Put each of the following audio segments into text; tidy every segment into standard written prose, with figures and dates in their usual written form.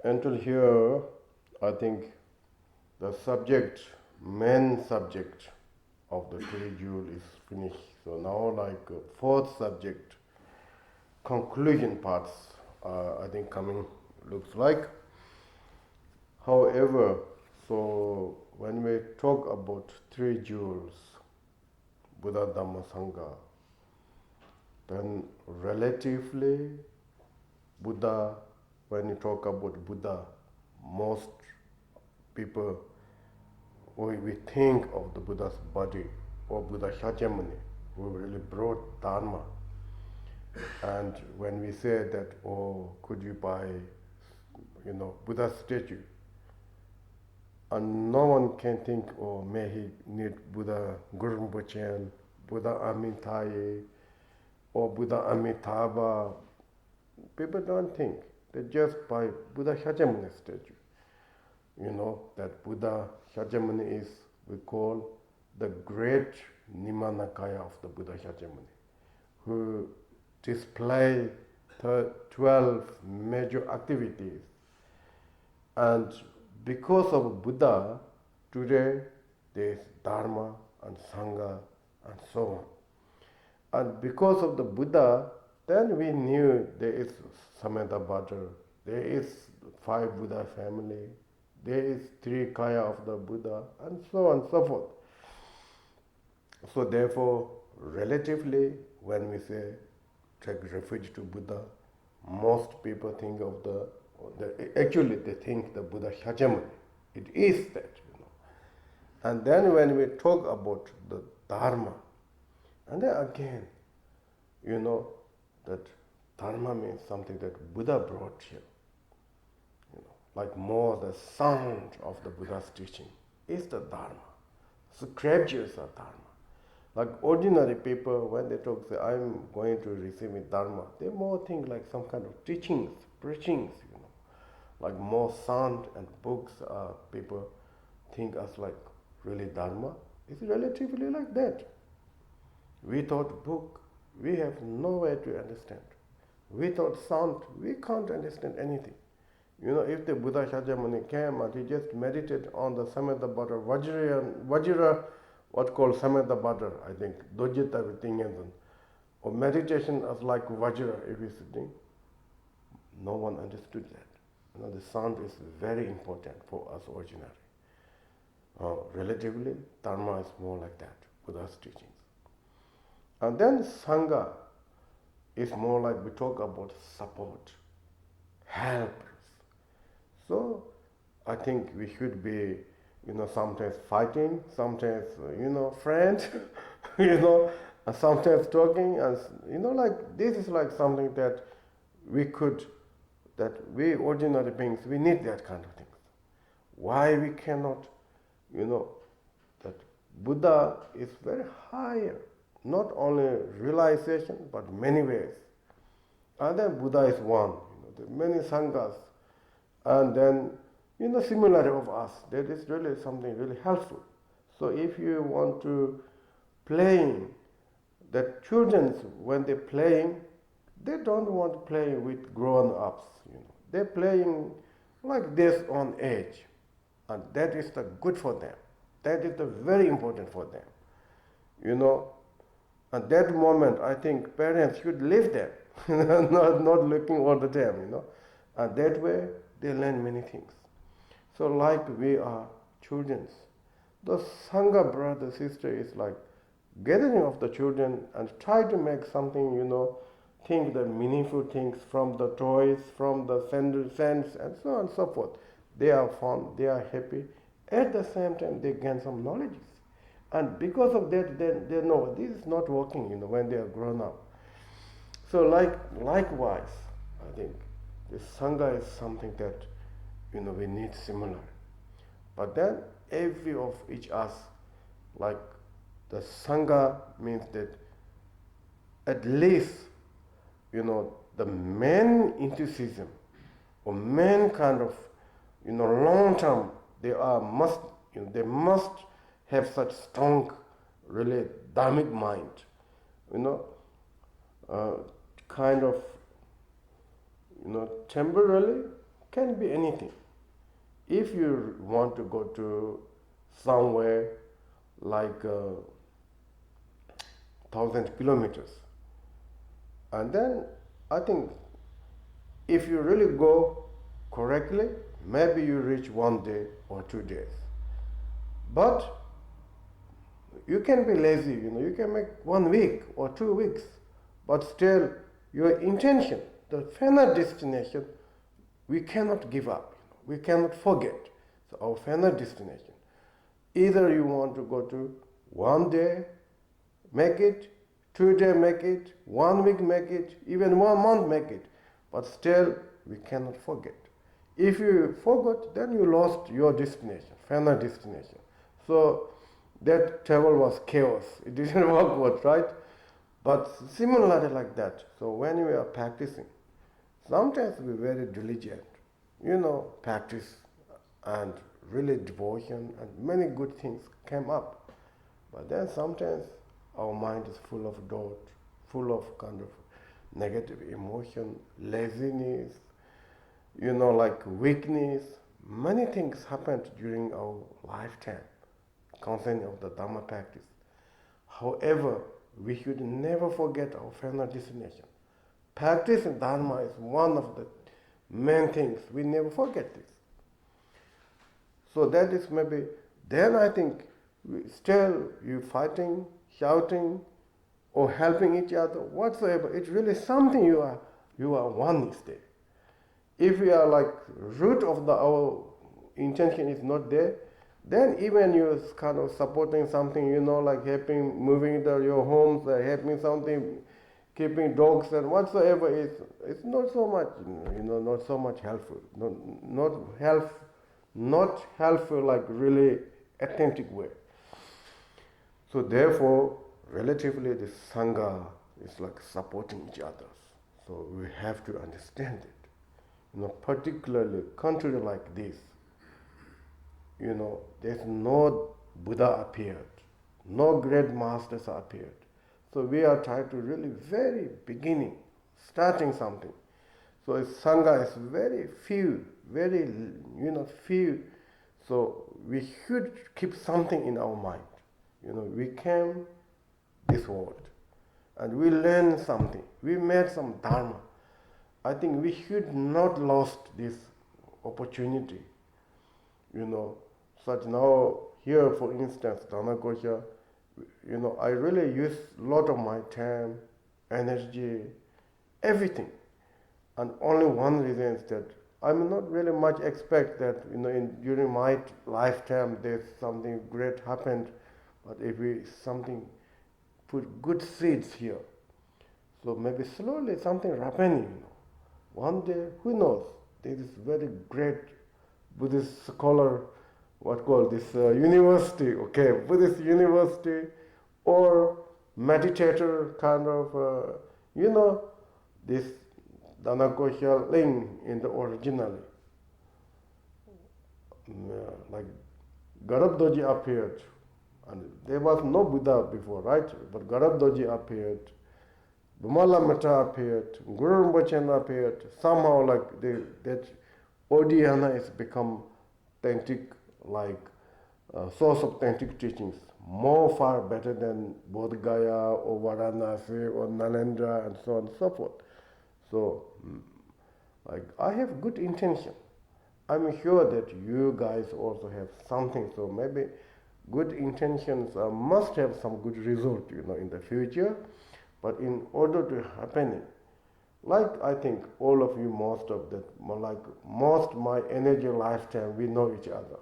Until here, I think the subject, main subject of the three jewel is finished. So now like fourth subject, conclusion parts, I think coming looks like. However, so when we talk about three jewels, Buddha, Dhamma, Sangha, then relatively Buddha, when you talk about Buddha, most people, we think of the Buddha's body or Buddha Shakyamuni, who really brought Dharma. And when we say that, oh, could you buy, Buddha's statue? And no one can think, oh, may he need Buddha Guru Rinpoche, Buddha Amitabha, or Buddha Amitabha. People don't think. They just buy Buddha Shakyamuni statue. That Buddha Shakyamuni is, we call the great Nimanakaya of the Buddha Shakyamuni, who display 12 major activities. And because of Buddha, today there is Dharma and Sangha and so on. And because of the Buddha, then we knew there is Samantabhadra, there is 5 Buddha family, there is 3 Kaya of the Buddha, and so on and so forth. So therefore, relatively, when we say take refuge to Buddha, most people think of actually they think the Buddha Shakyamuni. It is that, And then when we talk about the Dharma, and then again, that Dharma means something that Buddha brought here. Like more the sound of the Buddha's teaching is the Dharma. Scriptures are Dharma. Like ordinary people, when they talk, say, I'm going to receive Dharma, they more think like some kind of teachings, preachings, Like more sound and books, people think as like really Dharma. It's relatively like that. Without book, we have no way to understand. Without sound, we can't understand anything. If the Buddha Shakyamuni came and he just meditated on the Samantabhadra, Vajra, what's called Samantabhadra, I think, Dojita Vitingendan, or meditation as like Vajra, if you're sitting, no one understood that. The sound is very important for us ordinary. Relatively, Dharma is more like that, Buddha's teachings. And then Sangha is more like we talk about support, help. So I think we should be, sometimes fighting, sometimes, friends, and sometimes talking, and, like this is like something that we ordinary beings, we need that kind of things. Why we cannot, that Buddha is very higher, not only realization, but many ways. And then Buddha is one, there are many Sanghas. And then, similarity of us, that is really something really helpful. So if you want to playing, that children, when they're playing, they don't want to play with grown-ups. They're playing like this on age. And that is the good for them. That is the very important for them. At that moment, I think parents should live there, not looking all the time, And that way, they learn many things. So like we are children, the Sangha brother, sister is like gathering of the children and try to make something, think the meaningful things from the toys, from the sense, and so on and so forth. They are fun, they are happy. At the same time, they gain some knowledge. And because of that, they know this is not working, when they are grown up. So likewise, I think the Sangha is something that, we need similar. But then every of each us, like the Sangha means that at least, the main enthusiasm or main kind of, long term, they must have such strong, really dharmic mind, kind of, temporarily Can be anything. If you want to go to somewhere like 1,000 kilometers, and then I think if you really go correctly, maybe you reach 1 day or 2 days. But you can be lazy, you can make 1 week or 2 weeks, but still your intention, the final destination, we cannot give up, we cannot forget. So our final destination, either you want to go to 1 day, make it, 2 days, make it, 1 week, make it, even 1 month, make it, but still we cannot forget. If you forgot, then you lost your destination, final destination. So that travel was chaos. It didn't work out, right? But similarly like that. So when we are practicing, sometimes we're very diligent, practice and really devotion and many good things came up. But then sometimes our mind is full of doubt, full of kind of negative emotion, laziness, like weakness. Many things happened during our lifetime concerning of the Dharma practice. However, we should never forget our final destination. Practice in Dharma is one of the main things. We never forget this. So that is maybe, then I think still you fighting, shouting, or helping each other, whatsoever. It's really something you are one is there. If we are like root of our intention is not there, then even you're kind of supporting something, like helping moving your homes, helping something, keeping dogs and whatsoever it's not so much, not so much helpful, not helpful like really authentic way. So therefore, relatively the Sangha is like supporting each other. So we have to understand it. Particularly country like this, there's no Buddha appeared, no great masters appeared. So we are trying to really very beginning, starting something. So Sangha is very few, very, few. So we should keep something in our mind. We came this world and we learned something. We made some Dharma. I think we should not lost this opportunity. Such now here, for instance, Danakosha, I really use a lot of my time, energy, everything. And only one reason is that I'm not really much expect that, during my lifetime there's something great happened, but if we something put good seeds here, so maybe slowly something happening, One day, who knows, there is very great Buddhist scholar, university, Buddhist university, or meditator kind of, this Danakosha Ling in the originally. Like Garabdoji appeared, and there was no Buddha before, right? But Garabdoji appeared, Bumala Metta appeared, Guru Rinpoche appeared. Somehow, like that Odhyana has become authentic, like source of authentic teachings, more far better than Bodh Gaya or Varanasi or Nalendra and so on and so forth. So, like I have good intention. I'm sure that you guys also have something. So maybe good intentions must have some good result, in the future. But in order to happen, like I think all of you, most of that, like most my energy lifetime, we know each other.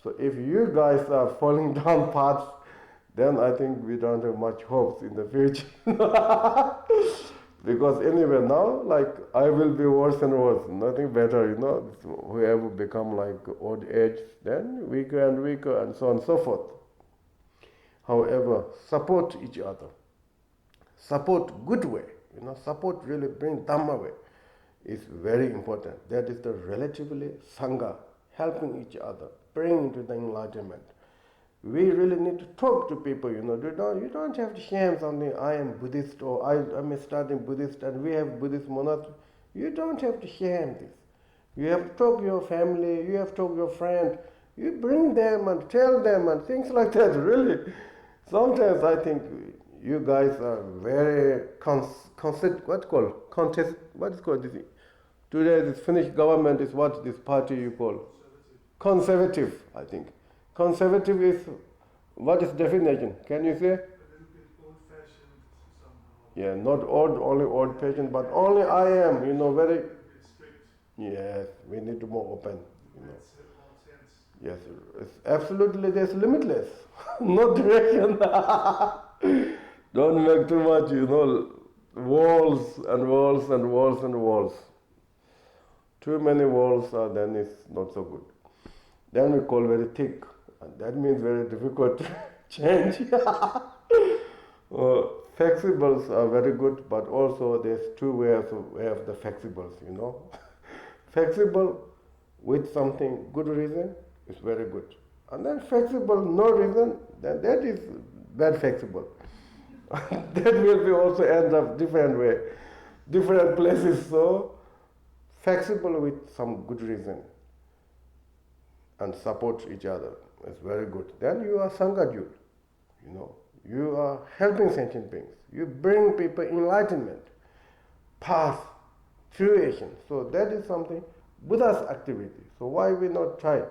So if you guys are falling down paths, then I think we don't have much hopes in the future. Because anyway now, like I will be worse and worse, nothing better, whoever become like old age, then weaker and weaker and so on and so forth. However, support each other. Support good way, support really bring Dhamma way is very important. That is the relatively Sangha, helping each other, bring into the enlightenment. We really need to talk to people, you don't have to shame something, I am Buddhist or I'm studying Buddhist and we have Buddhist monastery. You don't have to shame this. You have to talk to your family, you have to talk to your friend, you bring them and tell them and things like that, really. Sometimes I think you guys are very what is called this? Today this Finnish government is what this party you call? Conservative, I think. Conservative is, what is definition? Can you say? A little bit old-fashioned somehow. Yeah, not only old-fashioned, but only I am, very... A bit strict. Yes, we need to be more open. That's all sense. Yes, it's absolutely, there's limitless. No direction. Don't make too much, walls and walls and walls and walls. Too many walls, then it's not so good. Then we call very thick, and that means very difficult to change. Flexibles are very good, but also there's two ways of the flexibles, Flexible with something good reason is very good. And then flexible, no reason, then that is bad flexible. That will be also end up different way, different places. So flexible with some good reason and support each other is very good. Then you are Sangha Jut, You are helping sentient beings. You bring people enlightenment, path, fruition. So that is something Buddha's activity. So why we not try?